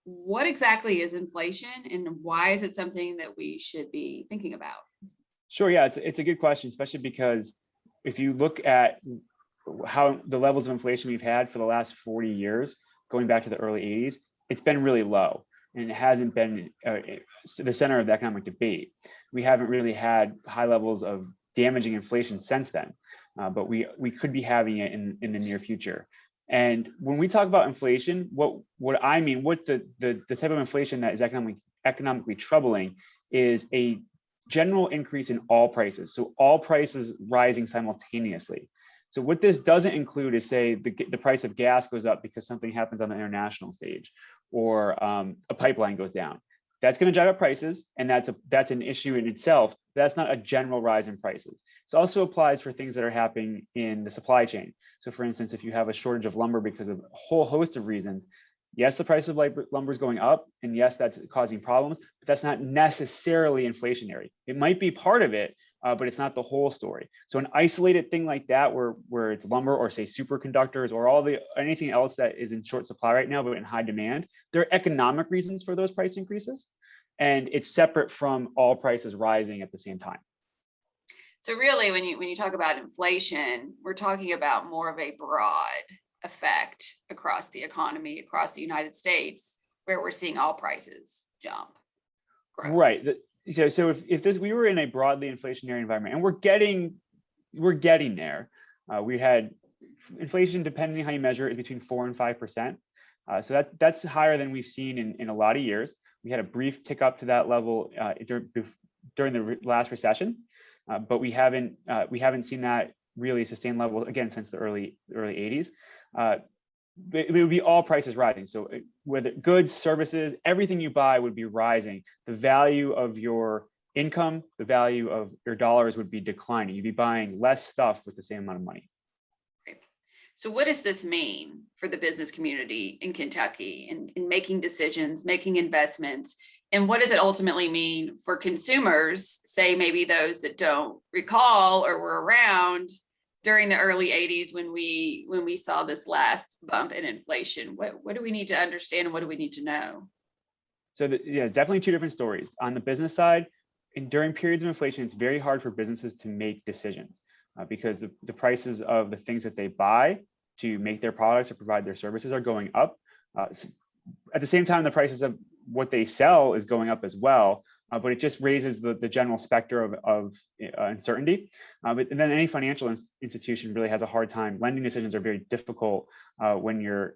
What exactly is inflation and why is it something that we should be thinking about? Sure, yeah, it's a good question, especially because if you look at how the levels of inflation we've had for the last 40 years, going back to the early 80s, it's been really low and it hasn't been the center of the economic debate. We haven't really had high levels of damaging inflation since then, but we could be having it in the near future. And when we talk about inflation, what I mean, what the type of inflation that is economically troubling is a general increase in all prices. So all prices rising simultaneously. So what this doesn't include is, say, the price of gas goes up because something happens on the international stage, or a pipeline goes down. That's going to drive up prices, and that's an issue in itself. That's not a general rise in prices. This also applies for things that are happening in the supply chain. So, for instance, if you have a shortage of lumber because of a whole host of reasons, yes, the price of lumber is going up, and yes, that's causing problems, but that's not necessarily inflationary. It might be part of it, but it's not the whole story. So an isolated thing like that, where it's lumber or, say, superconductors or anything else that is in short supply right now but in high demand, there are economic reasons for those price increases, and it's separate from all prices rising at the same time. So really, when you talk about inflation, we're talking about more of a broad effect across the economy, across the United States, where we're seeing all prices jump, grow. Right. So if we were in a broadly inflationary environment, and we're getting there, we had inflation, depending on how you measure it, between 4% and 5%. So that's higher than we've seen in a lot of years. We had a brief tick up to that level during the last recession, but we haven't seen that really sustained level again since the early 80s. It would be all prices rising. So whether goods, services, everything you buy would be rising. The value of your income, the value of your dollars would be declining. You'd be buying less stuff with the same amount of money. Right. So what does this mean for the business community in Kentucky in making decisions, making investments? And what does it ultimately mean for consumers, say maybe those that don't recall or were around during the early 80s when we saw this last bump in inflation? What do we need to understand and what do we need to know? So definitely two different stories. On the business side, during periods of inflation, it's very hard for businesses to make decisions because the prices of the things that they buy to make their products or provide their services are going up. At the same time, the prices of what they sell is going up as well. But it just raises the general specter of uncertainty. But then any financial institution really has a hard time. Lending decisions are very difficult when you're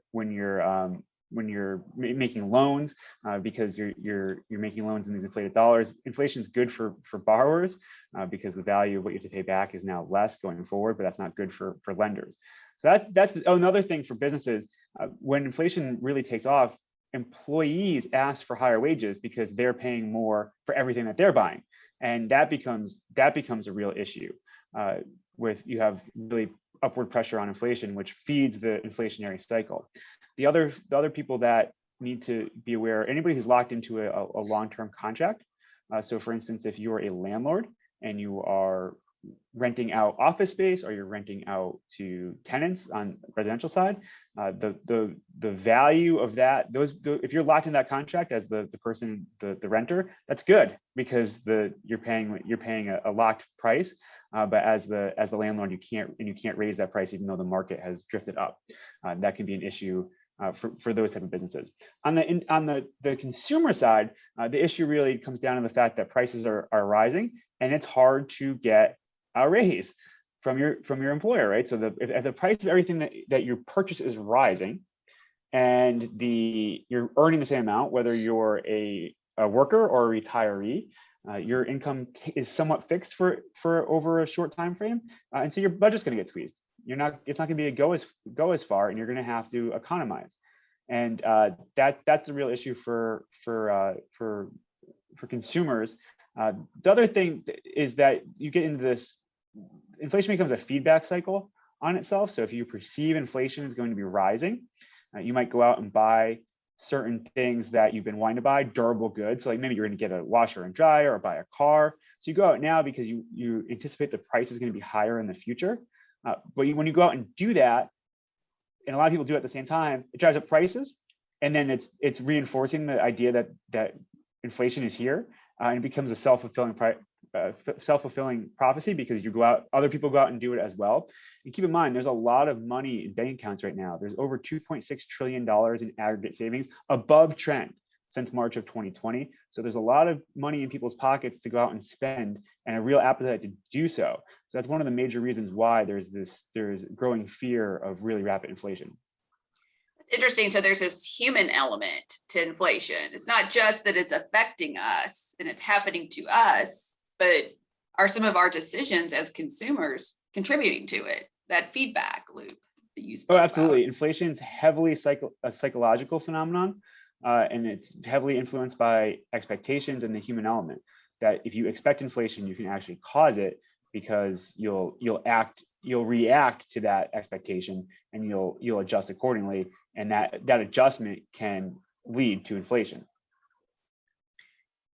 making loans because you're making loans in these inflated dollars. Inflation is good for borrowers because the value of what you have to pay back is now less going forward, but that's not good for lenders. So that's another thing for businesses. When inflation really takes off, employees ask for higher wages because they're paying more for everything that they're buying, and that becomes a real issue. With you have really upward pressure on inflation, which feeds the inflationary cycle. The other people that need to be aware, anybody who's locked into a long-term contract. So, for instance, if you're a landlord and you are renting out office space or you're renting out to tenants on the residential side, the value of that, if you're locked in that contract as the person, the renter, that's good because you're paying a locked price, but as the landlord, you can't raise that price even though the market has drifted up. That can be an issue for those type of businesses. On the consumer side, the issue really comes down to the fact that prices are rising and it's hard to get a raise from your employer, right? So if the price of everything that you purchase is rising, and you're earning the same amount, whether you're a worker or a retiree, your income is somewhat fixed for over a short time frame, and so your budget's going to get squeezed. It's not going to be a go as far, and you're going to have to economize, and that's the real issue for consumers. The other thing is that you get into this, inflation becomes a feedback cycle on itself. So if you perceive inflation is going to be rising, you might go out and buy certain things that you've been wanting to buy, durable goods. So like maybe you're going to get a washer and dryer or buy a car. So you go out now because you anticipate the price is going to be higher in the future. But when you go out and do that, and a lot of people do it at the same time, it drives up prices. and then it's reinforcing the idea that inflation is here, and it becomes a self-fulfilling prophecy, because you go out, other people go out and do it as well. And keep in mind, there's a lot of money in bank accounts right now. There's over $2.6 trillion in aggregate savings above trend since March of 2020. So there's a lot of money in people's pockets to go out and spend, and a real appetite to do so. So that's one of the major reasons why there's growing fear of really rapid inflation. Interesting. So there's this human element to inflation. It's not just that it's affecting us and it's happening to us, but are some of our decisions as consumers contributing to it? That feedback loop that you spoke Oh, absolutely. about. Inflation is heavily a psychological phenomenon, and it's heavily influenced by expectations and the human element. That if you expect inflation, you can actually cause it, because you'll react to that expectation, and you'll adjust accordingly, and that adjustment can lead to inflation.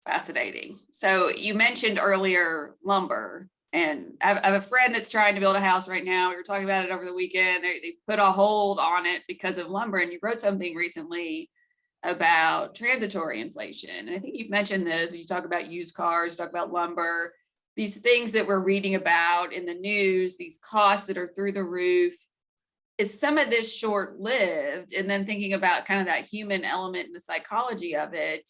Fascinating. So you mentioned earlier lumber, and I have a friend that's trying to build a house right now. We were talking about it over the weekend. They put a hold on it because of lumber, and you wrote something recently about transitory inflation. And I think you've mentioned this. You talk about used cars, you talk about lumber, these things that we're reading about in the news, these costs that are through the roof. Is some of this short-lived? And then thinking about kind of that human element and the psychology of it,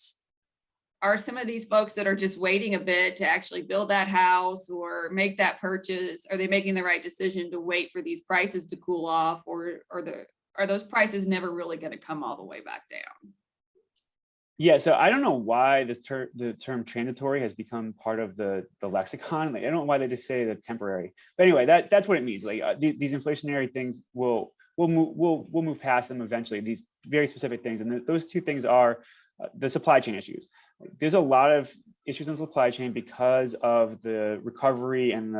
are some of these folks that are just waiting a bit to actually build that house or make that purchase, are they making the right decision to wait for these prices to cool off, or are those prices never really going to come all the way back down? Yeah, so I don't know why the term transitory has become part of the lexicon. Like, I don't know why they just say that temporary. But anyway, that's what it means. Like, these inflationary things we'll move past them eventually. These very specific things, and those two things are the supply chain issues. There's a lot of issues in the supply chain because of the recovery and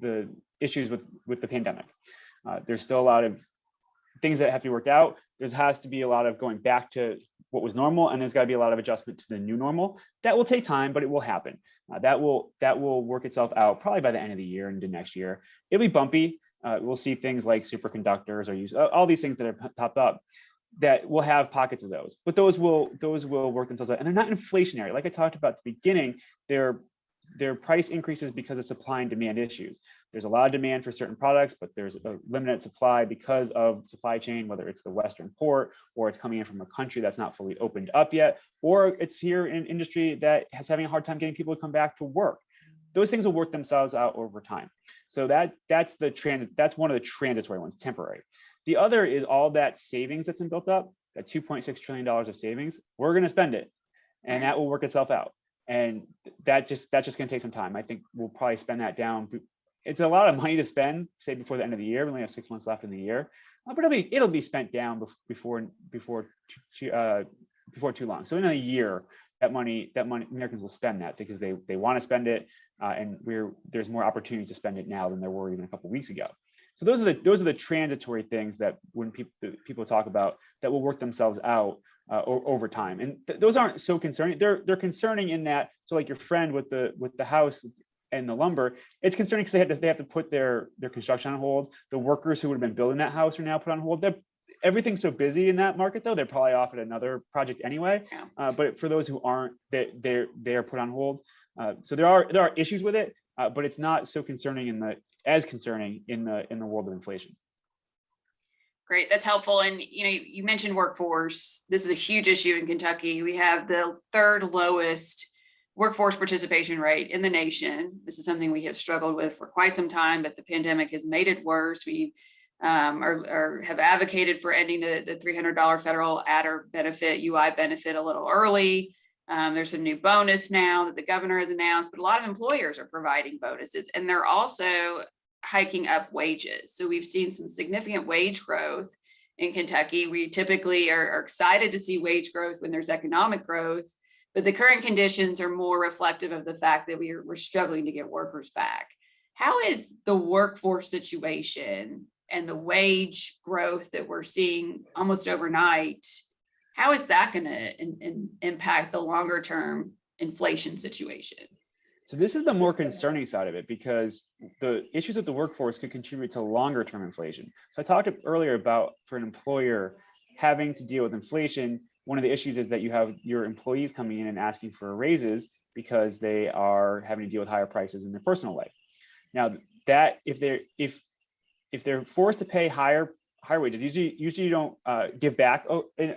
the issues with the pandemic. There's still a lot of things that have to be worked out. There has to be a lot of going back to what was normal, and there's got to be a lot of adjustment to the new normal. That will take time, but it will happen. That will work itself out probably by the end of the year into next year. It'll be bumpy. We'll see things like superconductors or all these things that have popped up that will have pockets of those, but those will work themselves out, and they're not inflationary. Like I talked about at the beginning, they're price increases because of supply and demand issues. There's a lot of demand for certain products, but there's a limited supply because of supply chain, whether it's the Western port, or it's coming in from a country that's not fully opened up yet, or it's here in industry that has having a hard time getting people to come back to work. Those things will work themselves out over time. So that's one of the transitory ones, temporary. The other is all that savings that's been built up, that $2.6 trillion of savings. We're going to spend it, and that will work itself out. And that's just going to take some time. I think we'll probably spend that down. It's a lot of money to spend, say, before the end of the year. We only have 6 months left in the year, but it'll be spent down before too long. So in a year, that money Americans will spend that because they want to spend it, and there's more opportunities to spend it now than there were even a couple of weeks ago. So those are the transitory things that when people talk about that will work themselves out over time, and those aren't so concerning. They're concerning in that, so like your friend with the house and the lumber, it's concerning because they have to put their construction on hold. The workers who would have been building that house are now put on hold. Everything's so busy in that market, though, they're probably off at another project anyway. But for those who aren't, they're put on hold. So there are issues with it, but it's not so concerning in the world of inflation. Great, that's helpful. And you mentioned workforce. This is a huge issue in Kentucky. We have the third lowest workforce participation rate in the nation. This is something we have struggled with for quite some time, but the pandemic has made it worse. We have advocated for ending the $300 federal adder benefit, UI benefit, a little early. There's a new bonus now that the governor has announced, but a lot of employers are providing bonuses, and they're also hiking up wages. So we've seen some significant wage growth in Kentucky. We typically are excited to see wage growth when there's economic growth, but the current conditions are more reflective of the fact that we're struggling to get workers back. How is the workforce situation and the wage growth that we're seeing almost overnight, how is that going to impact the longer term inflation situation? So this is the more concerning side of it, because the issues with the workforce could contribute to longer term inflation. So I talked earlier about, for an employer having to deal with inflation, one of the issues is that you have your employees coming in and asking for raises because they are having to deal with higher prices in their personal life. Now, that if they're forced to pay higher wages, usually you don't give back an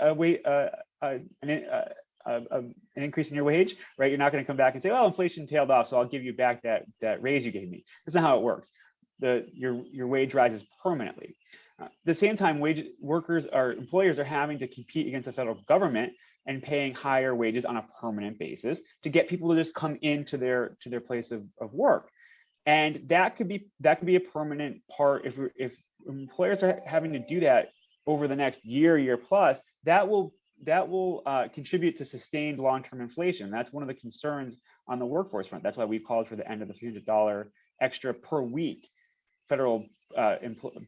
increase in your wage, right? You're not going to come back and say, "Oh, inflation tailed off, so I'll give you back that raise you gave me." That's not how it works. Your wage rises permanently. At the same time, employers are having to compete against the federal government and paying higher wages on a permanent basis to get people to just come into their place of work. And that could be a permanent part. If employers are having to do that over the next year plus, that will contribute to sustained long-term inflation. That's one of the concerns on the workforce front. That's why we've called for the end of the $300 extra per week federal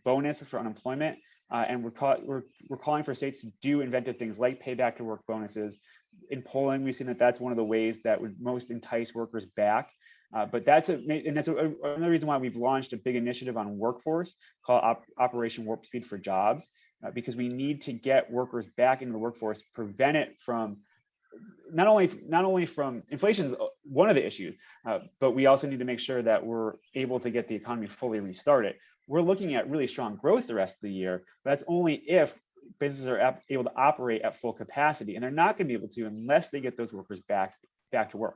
bonus for unemployment, and we're calling for states to do inventive things like pay back to work bonuses. In polling, we've seen that that's one of the ways that would most entice workers back. But that's another reason why we've launched a big initiative on workforce called Operation Warp Speed for Jobs, because we need to get workers back into the workforce, prevent it from not only from inflation is one of the issues, but we also need to make sure that we're able to get the economy fully restarted. We're looking at really strong growth the rest of the year, but that's only if businesses are able to operate at full capacity, and they're not going to be able to unless they get those workers back to work.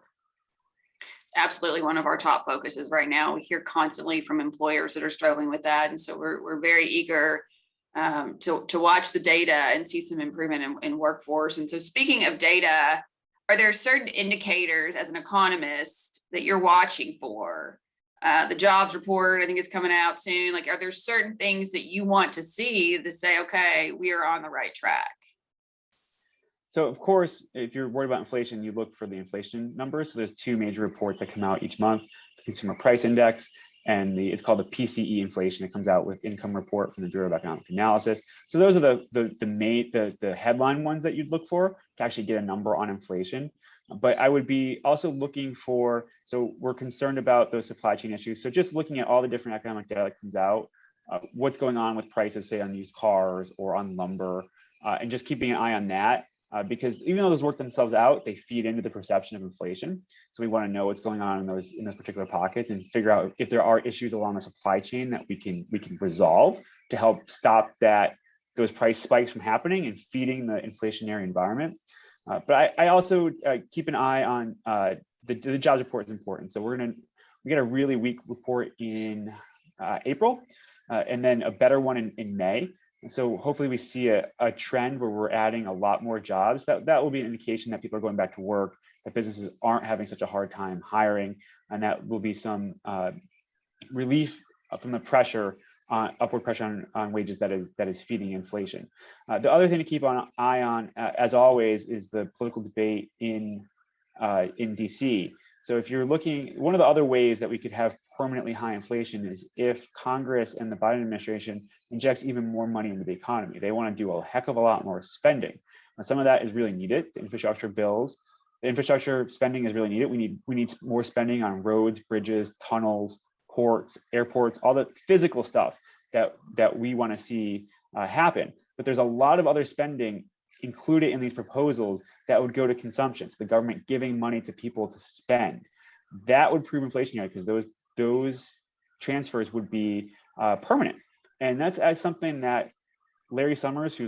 Absolutely one of our top focuses right now. We hear constantly from employers that are struggling with that. And so we're very eager to watch the data and see some improvement in workforce. And so speaking of data, are there certain indicators as an economist that you're watching for? The jobs report, I think, is coming out soon. Like, are there certain things that you want to see to say, okay, we are on the right track? So of course, if you're worried about inflation, you look for the inflation numbers. So there's two major reports that come out each month: the Consumer Price Index and it's called the PCE inflation. It comes out with income report from the Bureau of Economic Analysis. So those are the headline ones that you'd look for to actually get a number on inflation. But I would be also looking for, so we're concerned about those supply chain issues. So just looking at all the different economic data that comes out, what's going on with prices, say on used cars or on lumber, and just keeping an eye on that. Because even though those work themselves out, they feed into the perception of inflation. So we want to know what's going on in those particular pockets and figure out if there are issues along the supply chain that we can resolve to help stop those price spikes from happening and feeding the inflationary environment. But I also keep an eye on the jobs report is important. So we get a really weak report in April, and then a better one in May. And so hopefully we see a trend where we're adding a lot more jobs. That will be an indication that people are going back to work, that businesses aren't having such a hard time hiring, and that will be some relief from the pressure, upward pressure on wages that is feeding inflation. The other thing to keep an eye on, as always, is the political debate in DC. So if you're looking, one of the other ways that we could have permanently high inflation is if Congress and the Biden administration injects even more money into the economy. They want to do a heck of a lot more spending. And some of that is really needed. The infrastructure spending is really needed. We need more spending on roads, bridges, tunnels, ports, airports, all the physical stuff that we want to see happen. But there's a lot of other spending included in these proposals that would go to consumption. So the government giving money to people to spend. That would prove inflationary because those transfers would be permanent. And that's something that Larry Summers, who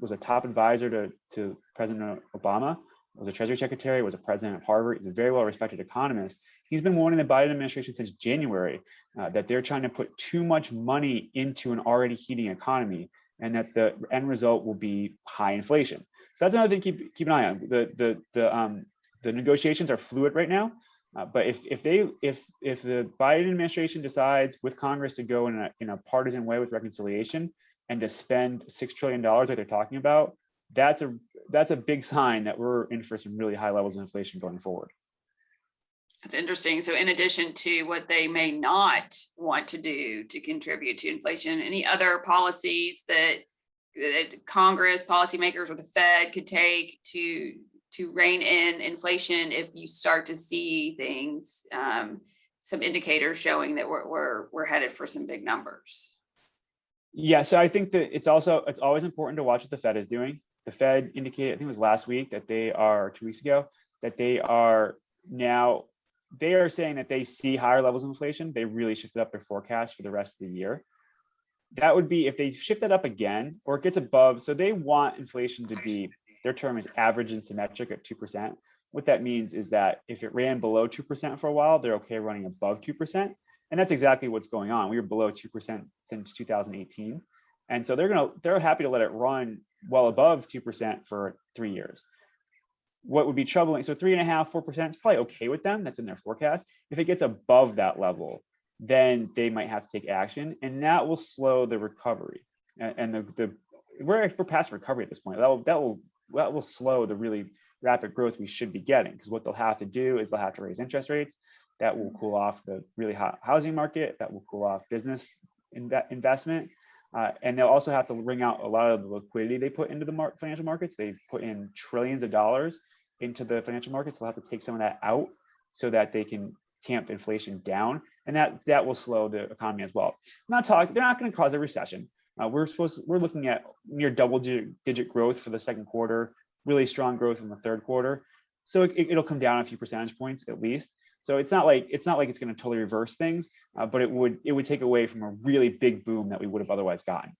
was a top advisor to President Obama, was a Treasury Secretary, was a president of Harvard, he's a very well-respected economist. He's been warning the Biden administration since January that they're trying to put too much money into an already heating economy, and that the end result will be high inflation. So that's another thing to keep an eye on. The negotiations are fluid right now, but if the Biden administration decides with Congress to go in a partisan way with reconciliation and to spend $6 trillion like they're talking about, that's a big sign that we're in for some really high levels of inflation going forward. That's interesting. So in addition to what they may not want to do to contribute to inflation, any other policies that Congress, policymakers, or the Fed could take to rein in inflation if you start to see things, some indicators showing that we're headed for some big numbers? Yeah, so I think that it's always important to watch what the Fed is doing. the Fed indicated, I think it was last week, that they are 2 weeks ago, that they are now, they are saying that they see higher levels of inflation. They really shifted up their forecast for the rest of the year. That would be if they shift that up again or it gets above. So they want inflation to be, their term is average and symmetric at 2%. What that means is that if it ran below 2% for a while, they're okay running above 2%. And that's exactly what's going on. We were below 2% since 2018. And so they're happy to let it run well above 2% for 3 years. What would be troubling, so 3.5%, 4% is probably okay with them. That's in their forecast. If it gets above that level, then they might have to take action, and that will slow the recovery. And we're past recovery at this point. That will slow the really rapid growth we should be getting, because what they'll have to do is they'll have to raise interest rates. That will cool off the really hot housing market. That will cool off business investment. And they'll also have to wring out a lot of the liquidity they put into the financial markets. They've put in trillions of dollars into the financial markets. They'll have to take some of that out so that they can tamp inflation down, and that will slow the economy as well. They're not going to cause a recession. We're looking at near double-digit growth for the second quarter, really strong growth in the third quarter. So it'll come down a few percentage points at least. So it's not like it's going to totally reverse things, but it would take away from a really big boom that we would have otherwise gotten.